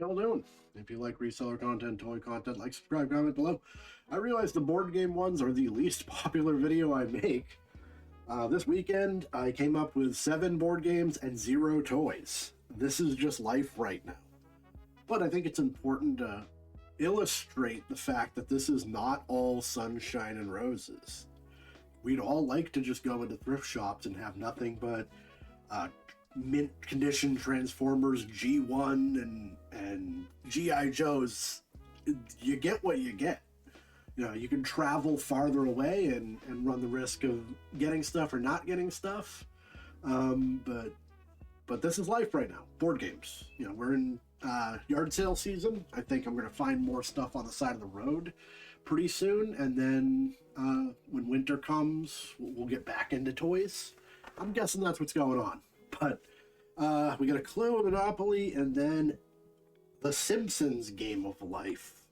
How y'all doing? If you like reseller content, toy content, like, subscribe, comment below. I realize the board game ones are the least popular video I make. This weekend, I came up with 7 board games and 0 toys. This is just life right now. But I think it's important to illustrate the fact that this is not all sunshine and roses. We'd all like to just go into thrift shops and have nothing but mint condition Transformers G1 and G.I. Joes. You get what you get. You know, you can travel farther away and run the risk of getting stuff or not getting stuff. But this is life right now. Board games. You know, we're in yard sale season. I think I'm going to find more stuff on the side of the road pretty soon. And then when winter comes, we'll get back into toys. I'm guessing that's what's going on. But we got a Clue, a Monopoly, and then the Simpsons Game of Life.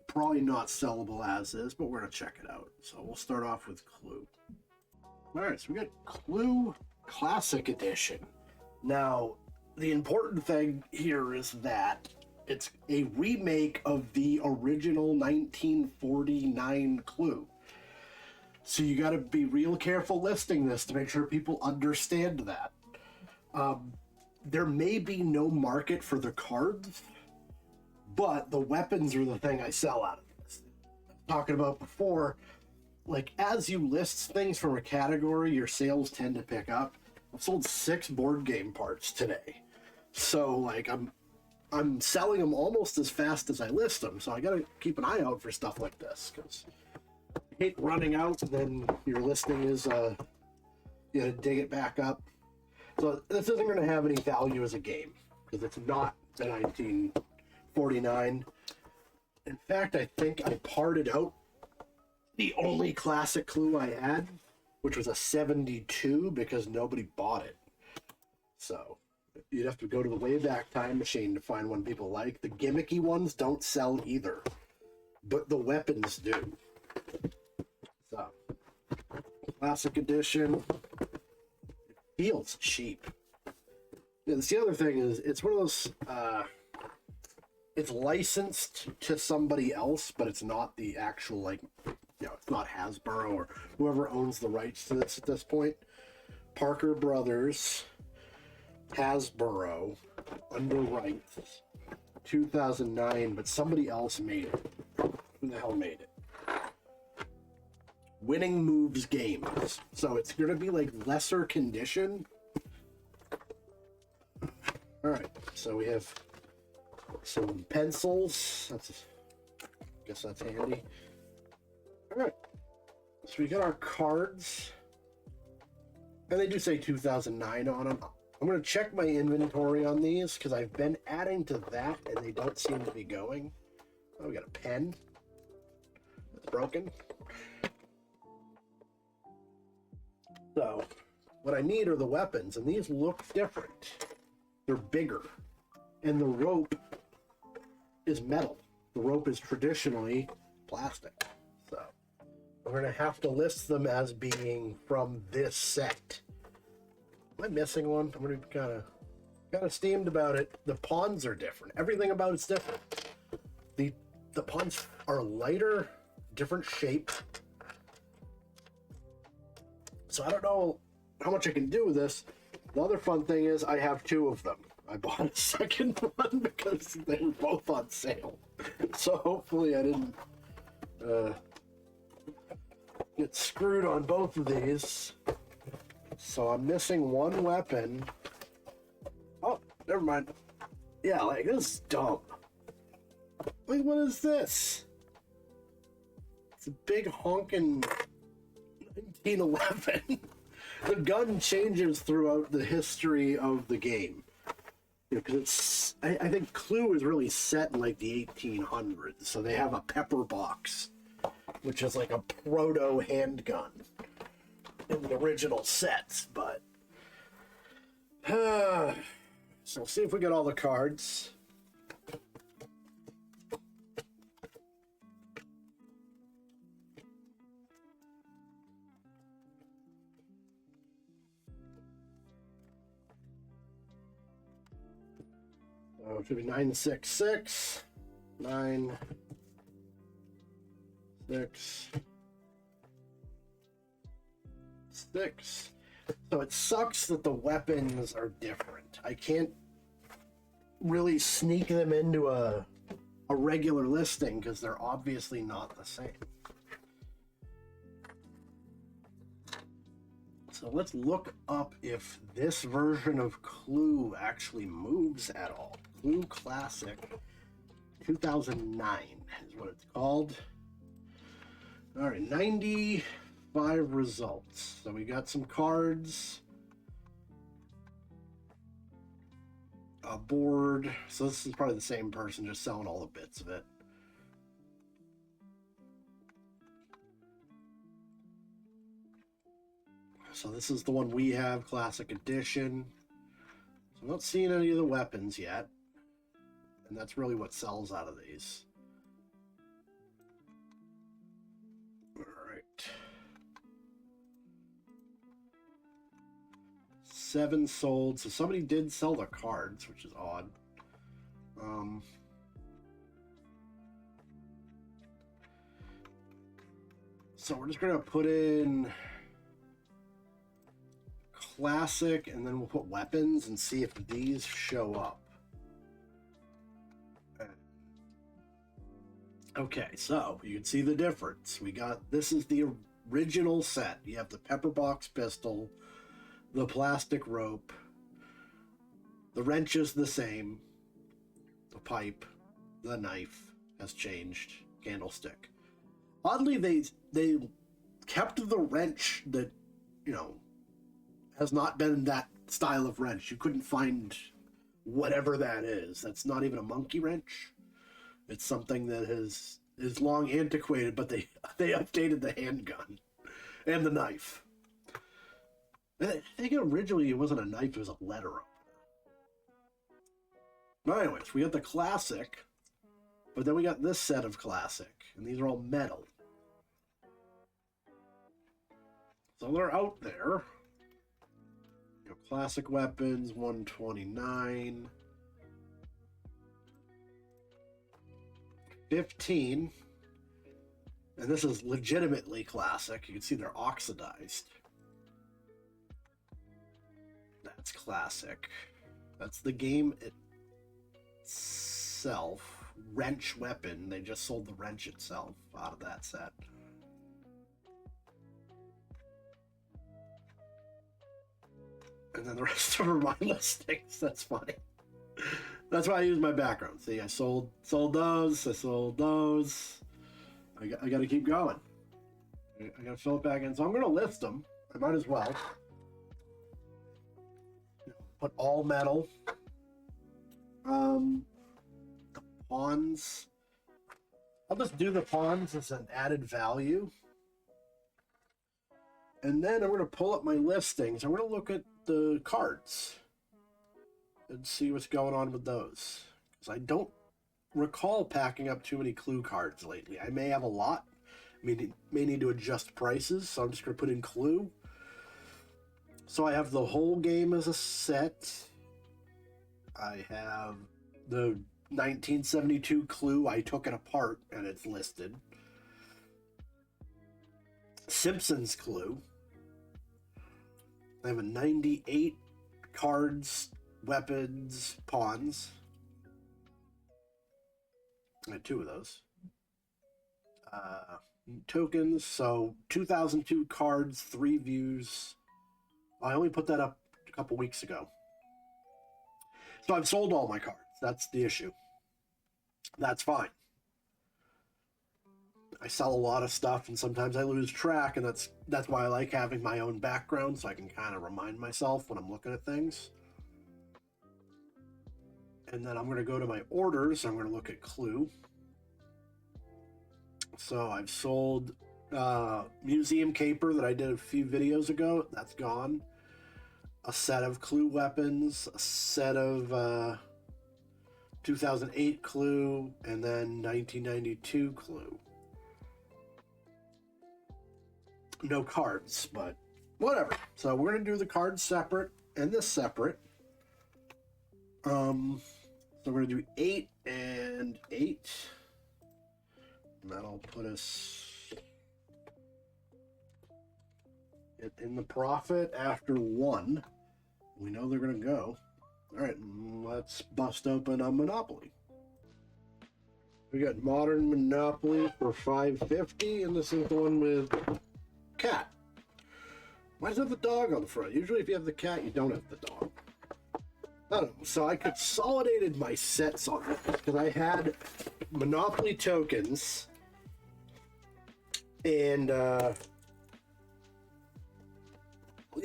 Probably not sellable as is, but we're going to check it out. So we'll start off with Clue. Alright, so we got Clue Classic Edition. Now, the important thing here is that it's a remake of the original 1949 Clue. So you got to be real careful listing this to make sure people understand that. There may be no market for the cards, but the weapons are the thing I sell out of this. Talking about before, like, as you list things from a category, your sales tend to pick up. I've sold 6 board game parts today. So, like, I'm selling them almost as fast as I list them. So I got to keep an eye out for stuff like this, because I hate running out and then your listing is, you gotta dig it back up. So this isn't going to have any value as a game, because it's not the 1949. In fact, I think I parted out the only classic Clue I had, which was a 72, because nobody bought it. So you'd have to go to the Wayback Time Machine to find one people like. The gimmicky ones don't sell either, but the weapons do. So, Classic Edition. It feels cheap. Yeah, that's the other thing is, it's one of those, it's licensed to somebody else, but it's not the actual, like, you know, it's not Hasbro or whoever owns the rights to this at this point. Parker Brothers, Hasbro, under rights, 2009, but somebody else made it. Who the hell made it? Winning Moves Games. So it's going to be like lesser condition. Alright, so we have some pencils. I guess that's handy. Alright, so we got our cards. And they do say 2009 on them. I'm going to check my inventory on these, because I've been adding to that and they don't seem to be going. Oh, we got a pen. It's broken. So, what I need are the weapons, and these look different. They're bigger. And the rope is metal. The rope is traditionally plastic. So, we're going to have to list them as being from this set. Am I missing one? I'm going to be kind of steamed about it. The pawns are different. Everything about it's different. The pawns are lighter, different shape. So I don't know how much I can do with this. The other fun thing is I have 2 of them. I bought a second one because they were both on sale. So hopefully I didn't get screwed on both of these. So I'm missing one weapon. Oh, never mind. Yeah, like, this is dumb. Like, what is this? It's a big honkin' 1911. The gun changes throughout the history of the game. Because it's, I think Clue is really set in like the 1800s. So they have a pepper box, which is like a proto handgun in the original sets. But so we'll see if we get all the cards. So it should be 966. 9, 6, 6. So it sucks that the weapons are different. I can't really sneak them into a regular listing because they're obviously not the same. So let's look up if this version of Clue actually moves at all. Clue Classic 2009 is what it's called. All right, 95 results. So we got some cards, a board. So this is probably the same person, just selling all the bits of it. So this is the one we have, Classic Edition. So I'm not seeing any of the weapons yet. And that's really what sells out of these. All right. 7 sold. So somebody did sell the cards, which is odd. So we're just going to put in Classic, and then we'll put weapons and see if these show up. Okay, so you can see the difference. This is the original set. You have the pepper box pistol, the plastic rope, the wrench is the same, the pipe, the knife has changed, candlestick. Oddly, they kept the wrench that, has not been that style of wrench. You couldn't find whatever that is. That's not even a monkey wrench. It's something that is long antiquated, but they updated the handgun and the knife. I think originally it wasn't a knife, it was a letter opener. But anyways, we got the Classic, but then we got this set of Classic, and these are all metal. So they're out there. Classic weapons, 129. 15. And this is legitimately classic. You can see they're oxidized. That's classic. That's the game itself. Wrench weapon. They just sold the wrench itself out of that set. And then the rest of them are my listings. That's funny. That's why I use my background. See, I sold those. I sold those. I got to keep going. I got to fill it back in. So I'm going to list them. I might as well. Put all metal. The pawns. I'll just do the pawns as an added value. And then I'm going to pull up my listings. I'm going to look at the cards and see what's going on with those. Because I don't recall packing up too many Clue cards lately. I may have a lot. I mean, may need to adjust prices, so I'm just going to put in Clue. So I have the whole game as a set. I have the 1972 Clue. I took it apart, and it's listed. Simpsons Clue. I have a 98 cards, weapons, pawns. I had 2 of those. Tokens, so 2002 cards, 3 views. I only put that up a couple weeks ago. So I've sold all my cards. That's the issue. That's fine. I sell a lot of stuff, and sometimes I lose track, and that's why I like having my own background, so I can kind of remind myself when I'm looking at things. And then I'm going to go to my orders. I'm going to look at Clue. So I've sold Museum Caper that I did a few videos ago. That's gone. A set of Clue weapons, a set of 2008 Clue, and then 1992 Clue. No cards, but whatever. So we're going to do the cards separate and this separate. So So we're going to do 8 and 8. And that'll put us in the profit after 1. We know they're going to go. All right, let's bust open a Monopoly. We got Modern Monopoly for $5.50, and this is the one with cat. Why does it have the dog on the front? Usually if you have the cat, you don't have the dog. I don't know. So I consolidated my sets on it because I had Monopoly tokens and you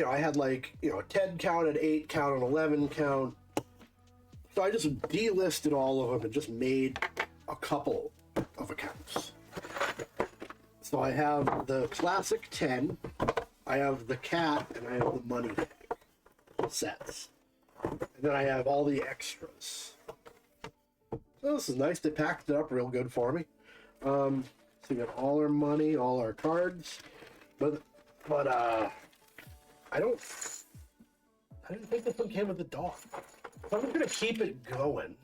know, I had like, you know, a 10 count, an 8 count, an 11 count. So I just delisted all of them and just made a couple of accounts. So I have the classic 10, I have the cat, and I have the money bag sets. And then I have all the extras. So this is nice. They packed it up real good for me. So we got all our money, all our cards. But I didn't think this one came with the dog. So I'm gonna keep it going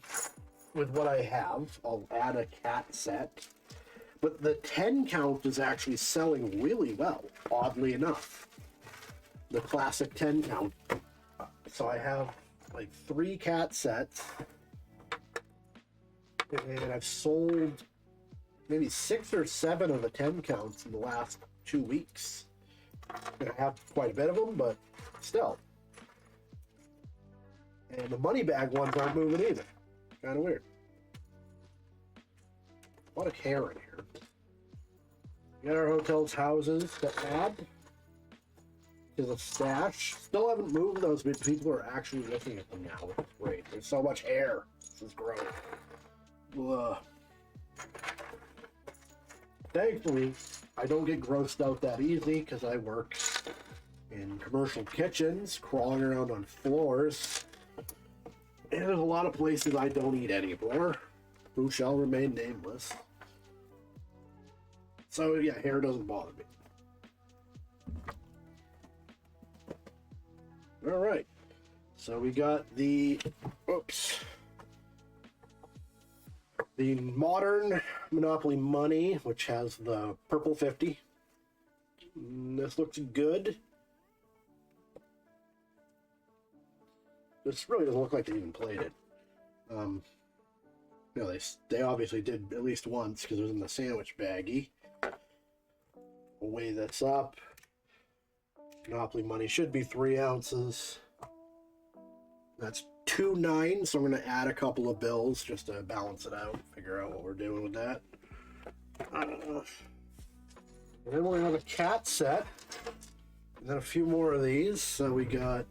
with what I have. I'll add a cat set. But the 10 count is actually selling really well, oddly enough. The classic 10 count. So I have like 3 cat sets. And I've sold maybe 6 or 7 of the 10 counts in the last 2 weeks. And I have quite a bit of them, but still. And the money bag ones aren't moving either. Kind of weird. A lot of hair in here. We got our hotels, houses to add to the stash. Still haven't moved those, but people are actually looking at them now, which is great. There's so much hair. This is gross. Ugh. Thankfully, I don't get grossed out that easy because I work in commercial kitchens, crawling around on floors. And there's a lot of places I don't eat anymore, who shall remain nameless. So yeah, hair doesn't bother me. All right, so we got the, the modern Monopoly money, which has the purple 50. This looks good. This really doesn't look like they even played it. You know, they obviously did at least once because it was in the sandwich baggie. We'll weigh this up. Monopoly money should be 3 ounces. That's 2 9, so I'm going to add a couple of bills just to balance it out, figure out what we're doing with that. And then we're going to have a cat set, and then a few more of these. So we got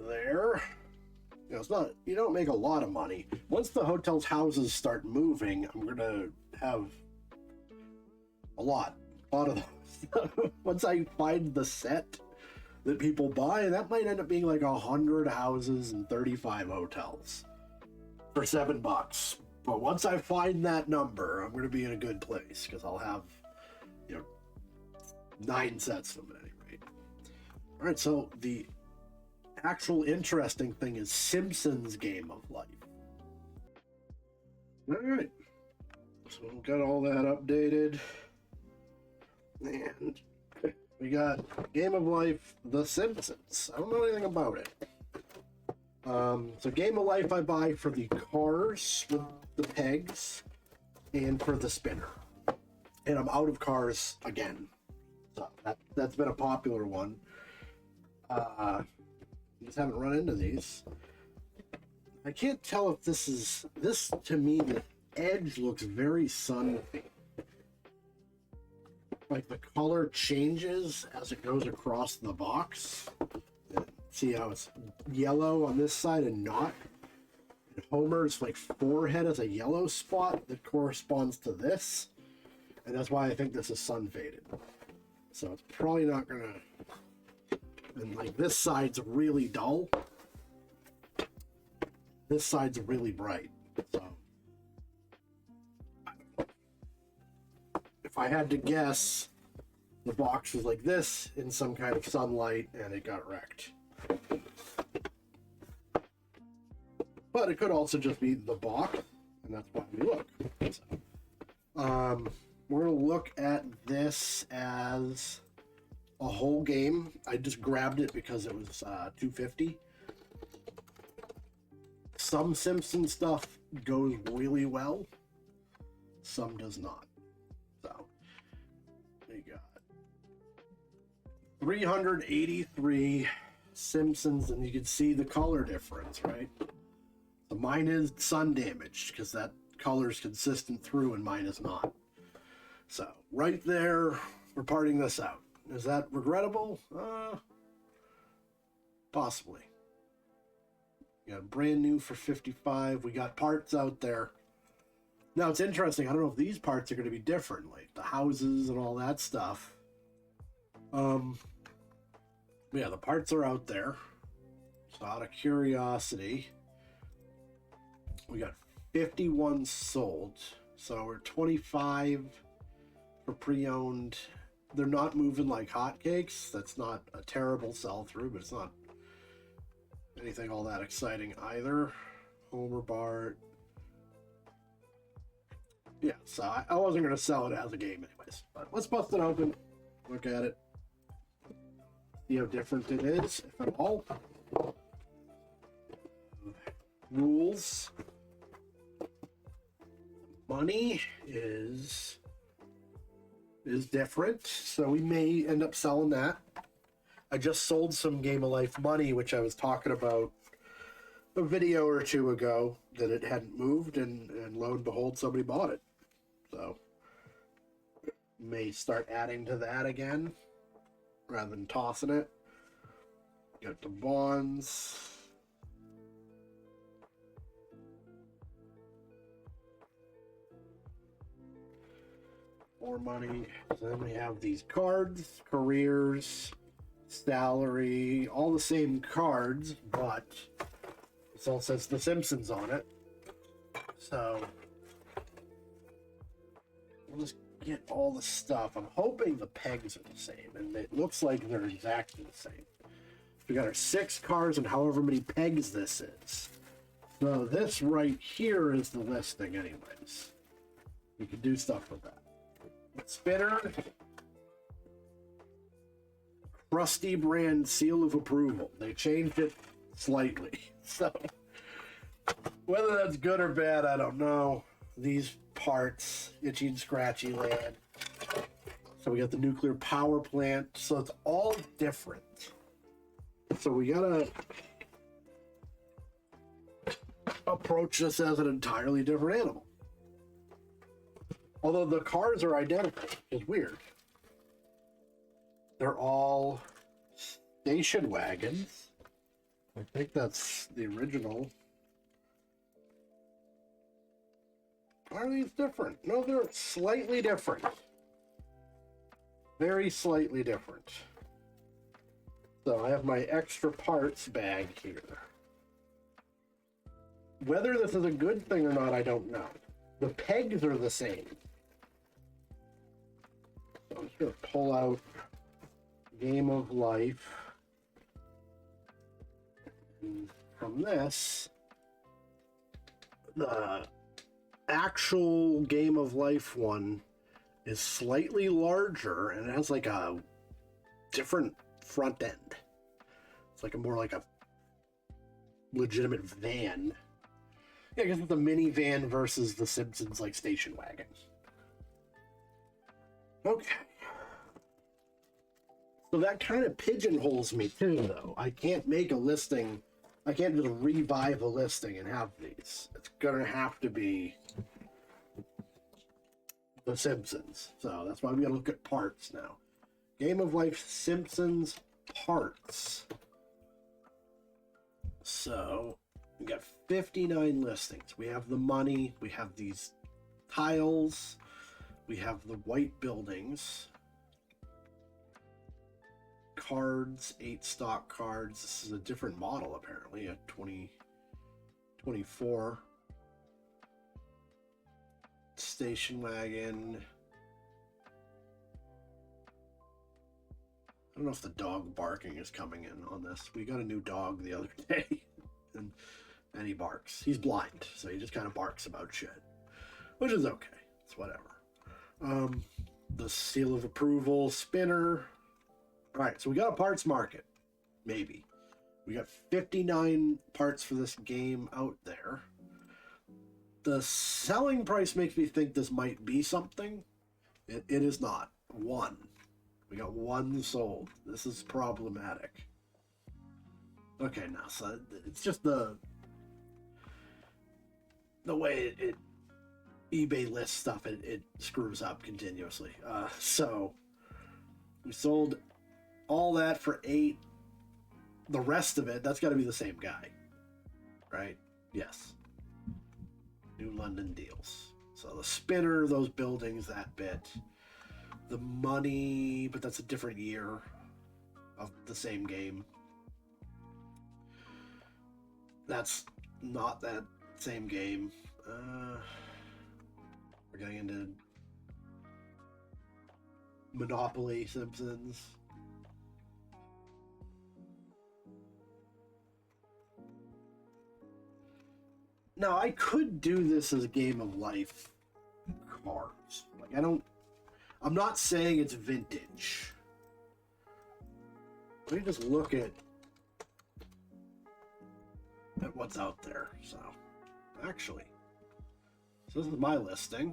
there. You know, it's not, you don't make a lot of money. Once the hotels, houses start moving, I'm going to have a lot of those. Once I find the set that people buy, that might end up being like 100 houses and 35 hotels for $7. But once I find that number, I'm going to be in a good place because I'll have, you know, 9 sets of them at any rate. All right, so the actual interesting thing is Simpsons Game of Life. All right, so we've got all that updated. And we got Game of Life, The Simpsons. I don't know anything about it. So Game of Life I buy for the cars with the pegs and for the spinner. And I'm out of cars again. So that's been a popular one. Just haven't run into these. I can't tell if this to me, the edge looks very sun-themed. Like the color changes as it goes across the box. See how it's yellow on this side and not? And Homer's like forehead has a yellow spot that corresponds to this. And that's why I think this is sun faded. So it's probably not gonna, and like this side's really dull. This side's really bright. So if I had to guess, the box was like this in some kind of sunlight and it got wrecked. But it could also just be the box, and that's why we look. So, we're going to look at this as a whole game. I just grabbed it because it was $2.50. Some Simpsons stuff goes really well. Some does not. So, we got 383 Simpsons, and you can see the color difference, right? So mine is sun damaged because that color is consistent through and mine is not. So right there, we're parting this out. Is that regrettable? Possibly. We got brand new for 55. We got parts out there. Now it's interesting. I don't know if these parts are going to be different, like the houses and all that stuff. Yeah, the parts are out there. So out of curiosity, we got 51 sold. So we're 25 for pre-owned. They're not moving like hotcakes. That's not a terrible sell-through, but it's not anything all that exciting either. Homer Bart. Yeah, so I wasn't going to sell it as a game anyways. But let's bust it open. Look at it. See how different it is, if at all. Rules. Money is different, so we may end up selling that. I just sold some Game of Life money, which I was talking about a video or two ago, that it hadn't moved, and lo and behold, somebody bought it. So, may start adding to that again, rather than tossing it. Got the bonds. More money. Then we have these cards, careers, salary, all the same cards, but this all says The Simpsons on it. So we'll just get all the stuff. I'm hoping the pegs are the same, and it looks like they're exactly the same. We got our 6 cards and however many pegs this is. So this right here is the listing anyways. We can do stuff with that. Spinner. Krusty brand seal of approval. They changed it slightly. So whether that's good or bad, I don't know. These parts, itchy and scratchy land. So we got the nuclear power plant. So it's all different. So we gotta approach this as an entirely different animal. Although the cars are identical, which is weird. They're all station wagons. I think that's the original. Are these different? No, they're slightly different. Very slightly different. So I have my extra parts bag here. Whether this is a good thing or not, I don't know. The pegs are the same. So I'm just going to pull out Game of Life. And from this, the actual Game of Life one is slightly larger, and it has like a different front end. It's like a legitimate van. Yeah, I guess it's a minivan versus the Simpsons like station wagon. Okay. So that kind of pigeonholes me too, though. I can't make a listing. I can't just revive a listing and have these. It's gonna have to be The Simpsons. So that's why we gotta look at parts now. Game of Life Simpsons parts. So we got 59 listings. We have the money. We have these tiles. We have the white buildings. Cards, 8 stock cards. This is a different model apparently, a 2024 station wagon. I don't know if the dog barking is coming in on this. We got a new dog the other day, and and he barks. He's blind, so he just kind of barks about shit, which is okay. It's whatever. The seal of approval, spinner. All right, so we got a parts market, maybe. We got 59 parts for this game out there. The selling price makes me think this might be something. It is not. One. We got one sold. This is problematic. Okay, now, so it's just the way it eBay lists stuff, it screws up continuously. So we sold all that for 8. The rest of it, that's got to be the same guy, right? Yes. New London deals. So the spinner, those buildings, that bit. The money, but that's a different year of the same game. That's not that same game. We're getting into Monopoly, Simpsons. Now, I could do this as a game of life cards. Like, I'm not saying it's vintage. Let me just look at what's out there. So, actually, so this is my listing.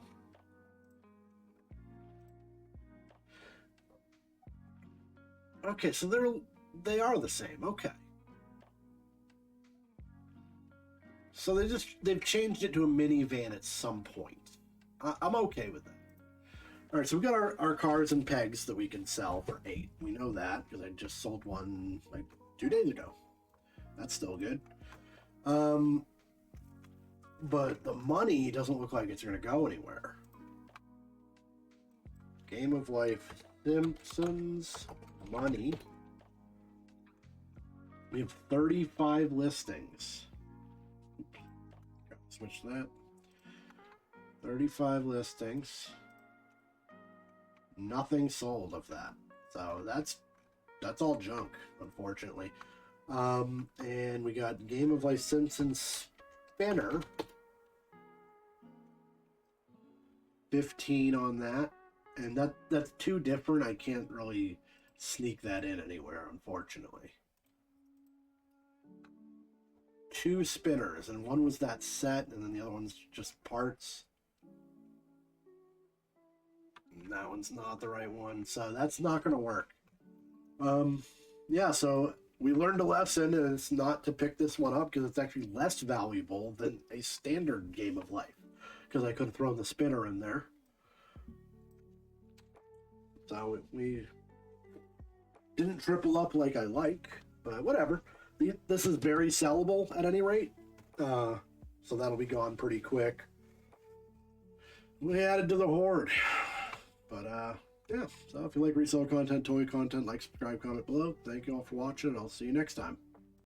Okay, so they are the same. Okay. So they've changed it to a minivan at some point. I'm okay with that. All right, so we got our cards and pegs that we can sell for 8. We know that because I just sold one like 2 days ago. That's still good. But the money doesn't look like it's going to go anywhere. Game of Life, Simpsons, money. We have 35 listings. Switch that. 35 listings. Nothing sold of that. So that's all junk, unfortunately. And we got Game of Life Simpsons spinner. 15 on that. And that's too different. I can't really sneak that in anywhere, unfortunately. 2 spinners, and one was that set, and then the other one's just parts. And that one's not the right one, so that's not going to work. Yeah, so we learned a lesson, and it's not to pick this one up because it's actually less valuable than a standard Game of Life, because I could have thrown the spinner in there. So we didn't triple up like I like, but whatever. This is very sellable at any rate, so that'll be gone pretty quick. We added to the horde, but yeah. So if you like resale content, toy content, like, subscribe, comment below. Thank you all for watching, and I'll see you next time.